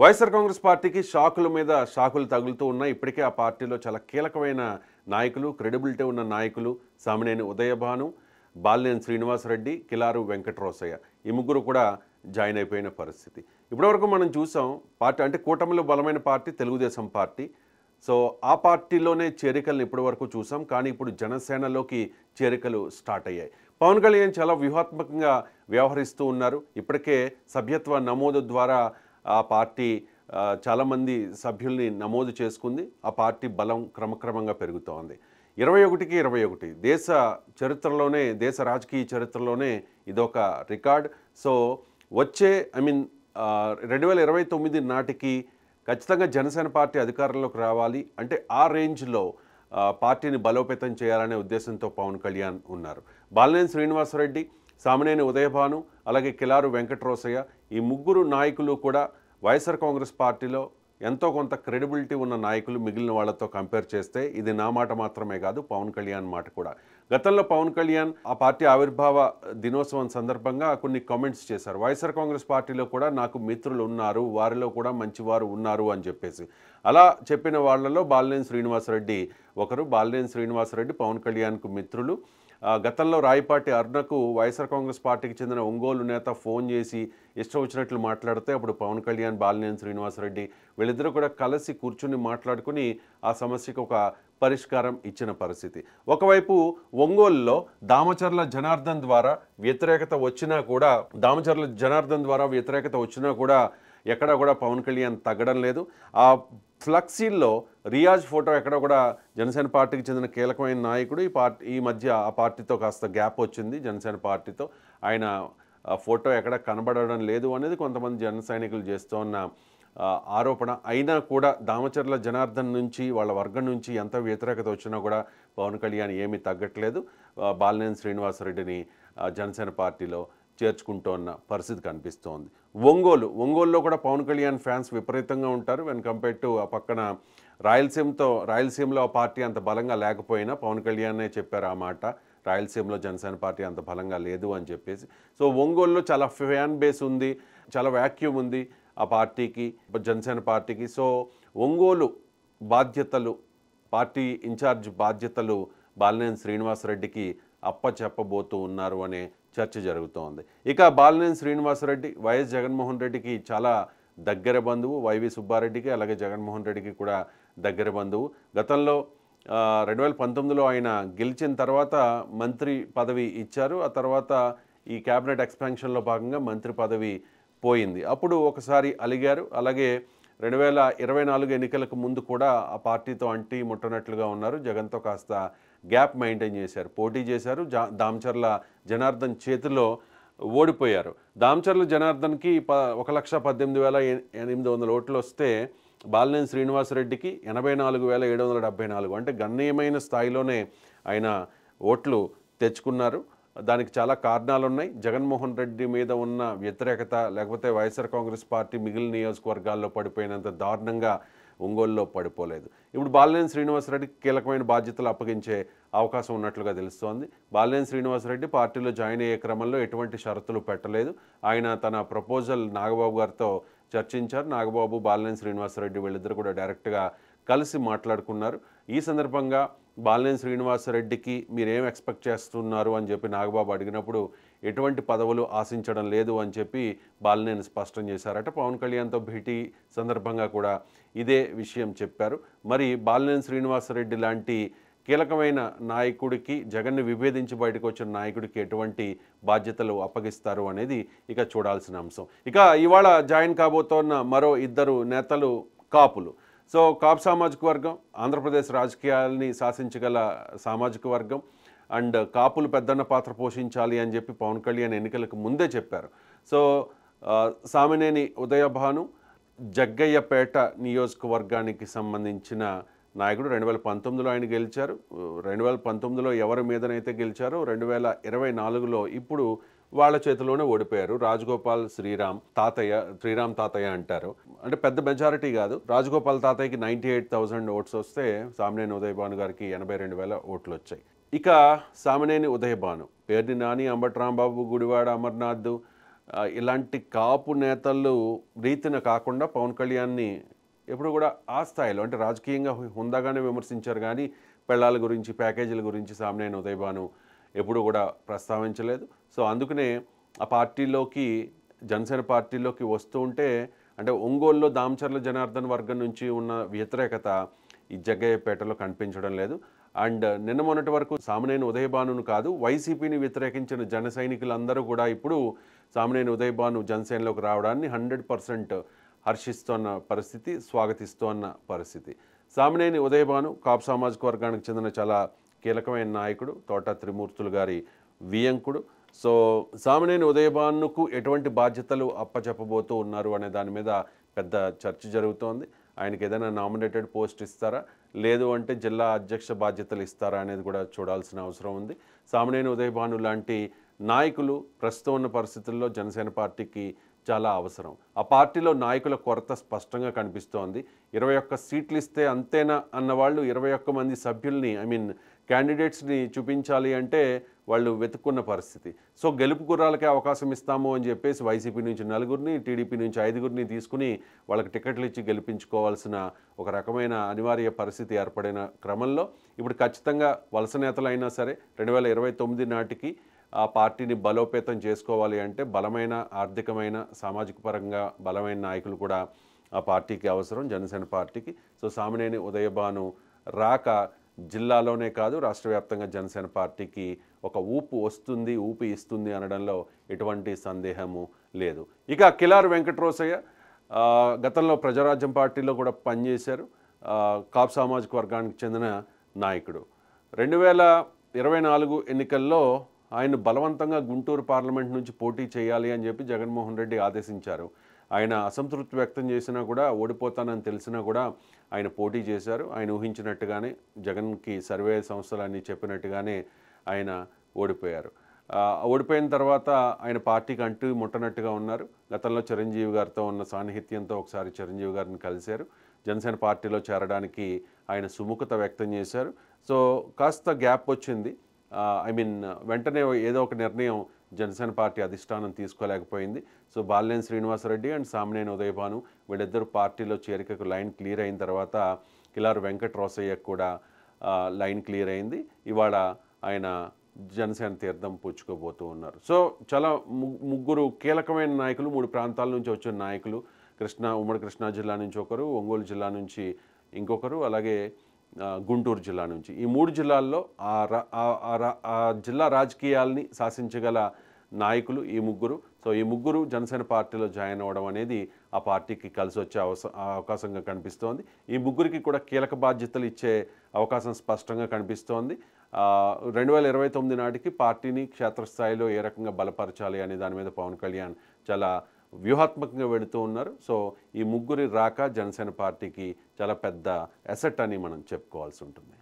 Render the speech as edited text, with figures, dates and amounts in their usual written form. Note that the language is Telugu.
వైఎస్ఆర్ కాంగ్రెస్ పార్టీకి షాకుల మీద షాకులు తగులుతూ ఉన్నాయి. ఇప్పటికే ఆ పార్టీలో చాలా కీలకమైన నాయకులు, క్రెడిబిలిటీ ఉన్న నాయకులు సామినేని ఉదయభాను, బాలినేని శ్రీనివాసరెడ్డి, కిలారు వెంకటరోసయ్య ఈ ముగ్గురు కూడా జాయిన్ అయిపోయిన పరిస్థితి. ఇప్పటివరకు మనం చూసాం పార్టీ అంటే కూటమిలో బలమైన పార్టీ తెలుగుదేశం పార్టీ. సో ఆ పార్టీలోనే చేరికలను ఇప్పటివరకు చూసాం. కానీ ఇప్పుడు జనసేనలోకి చేరికలు స్టార్ట్ అయ్యాయి. పవన్ కళ్యాణ్ చాలా వ్యూహాత్మకంగా వ్యవహరిస్తూ ఉన్నారు. ఇప్పటికే సభ్యత్వ నమోదు ద్వారా ఆ పార్టీ చాలామంది సభ్యుల్ని నమోదు చేసుకుంది. ఆ పార్టీ బలం క్రమక్రమంగా పెరుగుతోంది. 21కి 21 దేశ చరిత్రలోనే, దేశ రాజకీయ చరిత్రలోనే ఇదొక రికార్డ్. సో వచ్చే 2029 నాటికి ఖచ్చితంగా జనసేన పార్టీ అధికారంలోకి రావాలి అంటే ఆ రేంజ్లో పార్టీని బలోపేతం చేయాలనే ఉద్దేశంతో పవన్ కళ్యాణ్ ఉన్నారు. బాలినేని శ్రీనివాసరెడ్డి, సామినేని ఉదయభాను, అలాగే కిలారు వెంకటరోసయ్య ఈ ముగ్గురు నాయకులు కూడా వైఎస్ఆర్ కాంగ్రెస్ పార్టీలో ఎంతో కొంత క్రెడిబిలిటీ ఉన్న నాయకులు. మిగిలిన వాళ్ళతో కంపేర్ చేస్తే ఇది నా మాట మాత్రమే కాదు, పవన్ కళ్యాణ్ మాట కూడా. గతంలో పవన్ కళ్యాణ్ ఆ పార్టీ ఆవిర్భావ దినోత్సవం సందర్భంగా కొన్ని కామెంట్స్ చేశారు. వైఎస్ఆర్ కాంగ్రెస్ పార్టీలో కూడా నాకు మిత్రులు ఉన్నారు, వారిలో కూడా మంచివారు ఉన్నారు అని చెప్పేసి. అలా చెప్పిన వాళ్ళలో బాలినేని శ్రీనివాసరెడ్డి ఒకరు. బాలినేని శ్రీనివాసరెడ్డి పవన్ కళ్యాణ్కు మిత్రులు. గతంలో రాయపాటి అరుణకు వైఎస్ఆర్ కాంగ్రెస్ పార్టీకి చెందిన ఒంగోలు నేత ఫోన్ చేసి ఇష్టం వచ్చినట్లు మాట్లాడితే అప్పుడు పవన్ కళ్యాణ్, బాలినేని శ్రీనివాసరెడ్డి వీళ్ళిద్దరూ కూడా కలిసి కూర్చుని మాట్లాడుకుని ఆ సమస్యకు ఒక పరిష్కారం ఇచ్చిన పరిస్థితి. ఒకవైపు ఒంగోలులో దామచర్ల జనార్దన్ ద్వారా వ్యతిరేకత వచ్చినా కూడా ఎక్కడా కూడా పవన్ కళ్యాణ్ తగ్గడం లేదు. ఆ ఫ్లక్సీల్లో రియాజ్ ఫోటో ఎక్కడ కూడా జనసేన పార్టీకి చెందిన కీలకమైన నాయకుడు ఈ మధ్య ఆ పార్టీతో కాస్త గ్యాప్ వచ్చింది. జనసేన పార్టీతో ఆయన ఫోటో ఎక్కడ కనబడడం లేదు అనేది కొంతమంది జన సైనికులు చేస్తున్న ఆరోపణ. అయినా కూడా దామచర్ల జనార్దన్ నుంచి, వాళ్ళ వర్గం నుంచి ఎంత వ్యతిరేకత వచ్చినా కూడా పవన్ కళ్యాణ్ ఏమీ తగ్గట్లేదు. బాలినేని శ్రీనివాసరెడ్డిని జనసేన పార్టీలో చేర్చుకుంటోన్న పరిస్థితి కనిపిస్తోంది. ఒంగోలులో కూడా పవన్ కళ్యాణ్ ఫ్యాన్స్ విపరీతంగా ఉంటారు. వెన్ కంపేర్ టు ఆ పక్కన రాయలసీమలో ఆ పార్టీ అంత బలంగా లేకపోయినా పవన్ కళ్యాణే చెప్పారు ఆ మాట. రాయలసీమలో జనసేన పార్టీ అంత బలంగా లేదు అని చెప్పేసి. సో ఒంగోలులో చాలా ఫ్యాన్ బేస్ ఉంది, చాలా వ్యాక్యూమ్ ఉంది ఆ పార్టీకి, జనసేన పార్టీకి. సో ఒంగోలు బాధ్యతలు, పార్టీ ఇన్ఛార్జ్ బాధ్యతలు బాలినేని శ్రీనివాసరెడ్డికి అప్పచెప్పబోతూ ఉన్నారు అనే చర్చ జరుగుతోంది. ఇక బాలినేని శ్రీనివాసరెడ్డి వైఎస్ జగన్మోహన్ రెడ్డికి చాలా దగ్గర బంధువు. వైవి సుబ్బారెడ్డికి అలాగే జగన్మోహన్ రెడ్డికి కూడా దగ్గర బంధువు. గతంలో 2019లో ఆయన గెలిచిన తర్వాత మంత్రి పదవి ఇచ్చారు. ఆ తర్వాత ఈ క్యాబినెట్ ఎక్స్పాన్షన్లో భాగంగా మంత్రి పదవి పోయింది. అప్పుడు ఒకసారి అలిగారు. అలాగే 2024 ఎన్నికలకు ముందు కూడా ఆ పార్టీతో అంటి ముట్టనట్లుగా ఉన్నారు. జగన్తో కాస్త గ్యాప్ మెయింటైన్ చేశారు, పోటీ చేశారు. దామచర్ల జనార్దన్ చేతిలో ఓడిపోయారు. దామచర్ల జనార్దన్కి 1,18,800 ఓట్లు వస్తే బాలినేని శ్రీనివాసరెడ్డికి 84,774 అంటే గణనీయమైన స్థాయిలోనే ఆయన ఓట్లు తెచ్చుకున్నారు. దానికి చాలా కారణాలు ఉన్నాయి. జగన్మోహన్ రెడ్డి మీద ఉన్న వ్యతిరేకత, లేకపోతే వైఎస్ఆర్ కాంగ్రెస్ పార్టీ మిగిలిన నియోజకవర్గాల్లో పడిపోయినంత దారుణంగా ఒంగోలులో పడిపోలేదు. ఇప్పుడు బాలినేని శ్రీనివాసరెడ్డికి కీలకమైన బాధ్యతలు అప్పగించే అవకాశం ఉన్నట్లుగా తెలుస్తోంది. బాలినేని శ్రీనివాసరెడ్డి పార్టీలో జాయిన్ అయ్యే క్రమంలో ఎటువంటి షరతులు పెట్టలేదు. ఆయన తన ప్రపోజల్ నాగబాబు గారితో చర్చించారు. నాగబాబు, బాలినేని శ్రీనివాసరెడ్డి వీళ్ళిద్దరు కూడా డైరెక్ట్గా కలిసి మాట్లాడుకున్నారు. ఈ సందర్భంగా బాలినేని శ్రీనివాసరెడ్డికి మీరేం ఎక్స్పెక్ట్ చేస్తున్నారు అని చెప్పి నాగబాబు అడిగినప్పుడు ఎటువంటి పదవులు ఆశించడం లేదు అని చెప్పి బాలినేని స్పష్టం చేశారట. పవన్ కళ్యాణ్తో భేటీ సందర్భంగా కూడా ఇదే విషయం చెప్పారు. మరి బాలినేని శ్రీనివాసరెడ్డి లాంటి కీలకమైన నాయకుడికి, జగన్ని విభేదించి బయటకు వచ్చిన నాయకుడికి ఎటువంటి బాధ్యతలు అప్పగిస్తారు అనేది ఇక చూడాల్సిన అంశం. ఇక ఇవాళ జాయిన్ కాబోతోన్న మరో ఇద్దరు నేతలు కాపులు. సో కాపు సామాజిక వర్గం ఆంధ్రప్రదేశ్ రాజకీయాల్ని శాసించగల సామాజిక వర్గం. అండ్ కాపులు పెద్దన్న పాత్ర పోషించాలి అని చెప్పి పవన్ కళ్యాణ్ ఎన్నికలకు ముందే చెప్పారు. సో సామినేని ఉదయభాను జగ్గయ్యపేట నియోజకవర్గానికి సంబంధించిన నాయకుడు. 2019లో ఆయన గెలిచారు. 2019లో ఎవరి మీదనైతే గెలిచారో 2024లో ఇప్పుడు వాళ్ళ చేతిలోనే ఓడిపోయారు. రాజగోపాల్ శ్రీరామ్ తాతయ్య అంటారు. అంటే పెద్ద మెజారిటీ కాదు. రాజగోపాల్ తాతయ్యకి 98,000 ఓట్స్ వస్తే సామినేని ఉదయభాను గారికి 82,000 ఓట్లు వచ్చాయి. ఇక సామినేని ఉదయభాను, పేర్ని నాని, అంబటి రాంబాబు, గుడివాడ అమర్నాథ్, ఇలాంటి కాపు నేతలు రీతిన కాకుండా పవన్ కళ్యాణ్ని ఎప్పుడు కూడా ఆ స్థాయిలో అంటే రాజకీయంగా హుందాగానే విమర్శించారు కానీ పెళ్ళాల గురించి ప్యాకేజీల గురించి సామినేని ఉదయభాను ఎప్పుడు కూడా ప్రస్తావించలేదు. సో అందుకనే ఆ పార్టీలోకి జనసేన పార్టీలోకి వస్తూ ఉంటే అంటే ఒంగోలులో దామచర్ల జనార్దన్ వర్గం నుంచి ఉన్న వ్యతిరేకత ఈ జగ్గయ్యపేటలో కనిపించడం లేదు. అండ్ నిన్న మొన్నటి వరకు సామినేని ఉదయభానును కాదు వైసీపీని వ్యతిరేకించిన జన సైనికులందరూ కూడా ఇప్పుడు సామినేని ఉదయభాను జనసేనలోకి రావడాన్ని 100% హర్షిస్తోన్న పరిస్థితి, స్వాగతిస్తోన్న పరిస్థితి. సామినేని ఉదయభాను కాపు సామాజిక వర్గానికి చెందిన చాలా కీలకమైన నాయకుడు, తోట త్రిమూర్తులు గారి వియంకుడు. సో సామినేని ఉదయభానుకు ఎటువంటి బాధ్యతలు అప్పచెప్పబోతూ ఉన్నారు అనే దాని మీద పెద్ద చర్చ జరుగుతోంది. ఆయనకి ఏదైనా నామినేటెడ్ పోస్ట్ ఇస్తారా, లేదు అంటే జిల్లా అధ్యక్ష బాధ్యతలు ఇస్తారా అనేది కూడా చూడాల్సిన అవసరం ఉంది. సామినేని ఉదయభాను లాంటి నాయకులు ప్రస్తుతం ఉన్న పరిస్థితుల్లో జనసేన పార్టీకి చాలా అవసరం. ఆ పార్టీలో నాయకుల కొరత స్పష్టంగా కనిపిస్తోంది. 21 సీట్లు ఇస్తే అంతేనా అన్న వాళ్ళు 21 మంది సభ్యుల్ని క్యాండిడేట్స్ని చూపించాలి అంటే వాళ్ళు వెతుక్కున్న పరిస్థితి. సో గెలుపు గుర్రాలకే అవకాశం ఇస్తాము అని చెప్పేసి వైసీపీ నుంచి 4గురిని, టీడీపీ నుంచి 5గురిని తీసుకుని వాళ్ళకి టికెట్లు ఇచ్చి గెలిపించుకోవాల్సిన ఒక రకమైన అనివార్య పరిస్థితి ఏర్పడిన క్రమంలో ఇప్పుడు ఖచ్చితంగా వలస నేతలైనా సరే 2029 నాటికి ఆ పార్టీని బలోపేతం చేసుకోవాలి అంటే బలమైన ఆర్థికమైన సామాజిక పరంగా బలమైన నాయకులు కూడా ఆ పార్టీకి అవసరం, జనసేన పార్టీకి. సో సామినేని ఉదయభాను రాక జిల్లాలోనే కాదు రాష్ట్ర వ్యాప్తంగా జనసేన పార్టీకి ఒక ఊపు వస్తుంది, ఊపి ఇస్తుంది అనడంలో ఎటువంటి సందేహము లేదు. ఇక కిలార్ వెంకటరోసయ్య గతంలో ప్రజారాజ్యం పార్టీలో కూడా పనిచేశారు. కాపు సామాజిక వర్గానికి చెందిన నాయకుడు. 2024 ఎన్నికల్లో ఆయన బలవంతంగా గుంటూరు పార్లమెంట్ నుంచి పోటీ చేయాలి అని చెప్పి జగన్మోహన్ రెడ్డి ఆదేశించారు. ఆయన అసంతృప్తి వ్యక్తం చేసినా కూడా, ఓడిపోతానని తెలిసినా కూడా ఆయన పోటీ చేశారు. ఆయన ఊహించినట్టుగానే జగన్కి సర్వే సంస్థలన్నీ చెప్పినట్టుగానే ఆయన ఓడిపోయారు. ఓడిపోయిన తర్వాత ఆయన పార్టీకి అంటూ ముట్టనట్టుగా ఉన్నారు. గతంలో చిరంజీవి గారితో ఉన్న సాన్నిహిత్యంతో ఒకసారి చిరంజీవి గారిని కలిశారు. జనసేన పార్టీలో చేరడానికి ఆయన సుముఖత వ్యక్తం చేశారు. సో కాస్త గ్యాప్ వచ్చింది. వెంటనే ఏదో ఒక నిర్ణయం జనసేన పార్టీ అధిష్టానం తీసుకోలేకపోయింది. సో బాలినేని శ్రీనివాసరెడ్డి అండ్ సామినేని ఉదయభాను వీళ్ళిద్దరు పార్టీలో చేరికకు లైన్ క్లియర్ అయిన తర్వాత కిలార్ వెంకటరోసయ్యకు కూడా లైన్ క్లియర్ అయింది. ఇవాళ ఆయన జనసేన తీర్థం పుచ్చుకోబోతూ ఉన్నారు. సో చాలా ముగ్గురు కీలకమైన నాయకులు, 3 ప్రాంతాల నుంచి వచ్చిన నాయకులు, ఉమ్మడి కృష్ణా జిల్లా నుంచి ఒకరు, ఒంగోలు జిల్లా నుంచి ఇంకొకరు, అలాగే గుంటూరు జిల్లా నుంచి. ఈ 3 జిల్లాల్లో ఆ జిల్లా రాజకీయాల్ని శాసించగల నాయకులు ఈ ముగ్గురు. సో ఈ ముగ్గురు జనసేన పార్టీలో జాయిన్ అవ్వడం అనేది ఆ పార్టీకి కలిసి వచ్చే అవకాశంగా కనిపిస్తోంది. ఈ ముగ్గురికి కూడా కీలక బాధ్యతలు ఇచ్చే అవకాశం స్పష్టంగా కనిపిస్తోంది. 2029 నాటికి పార్టీని క్షేత్రస్థాయిలో ఏ రకంగా బలపరచాలి అనే దాని మీద పవన్ కళ్యాణ్ చాలా వ్యూహాత్మకంగా వెళుతూ ఉన్నారు. సో ఈ ముగ్గురి రాక జనసేన పార్టీకి చాలా పెద్ద అసెట్ అని మనం చెప్పుకోవాల్సి ఉంటుంది.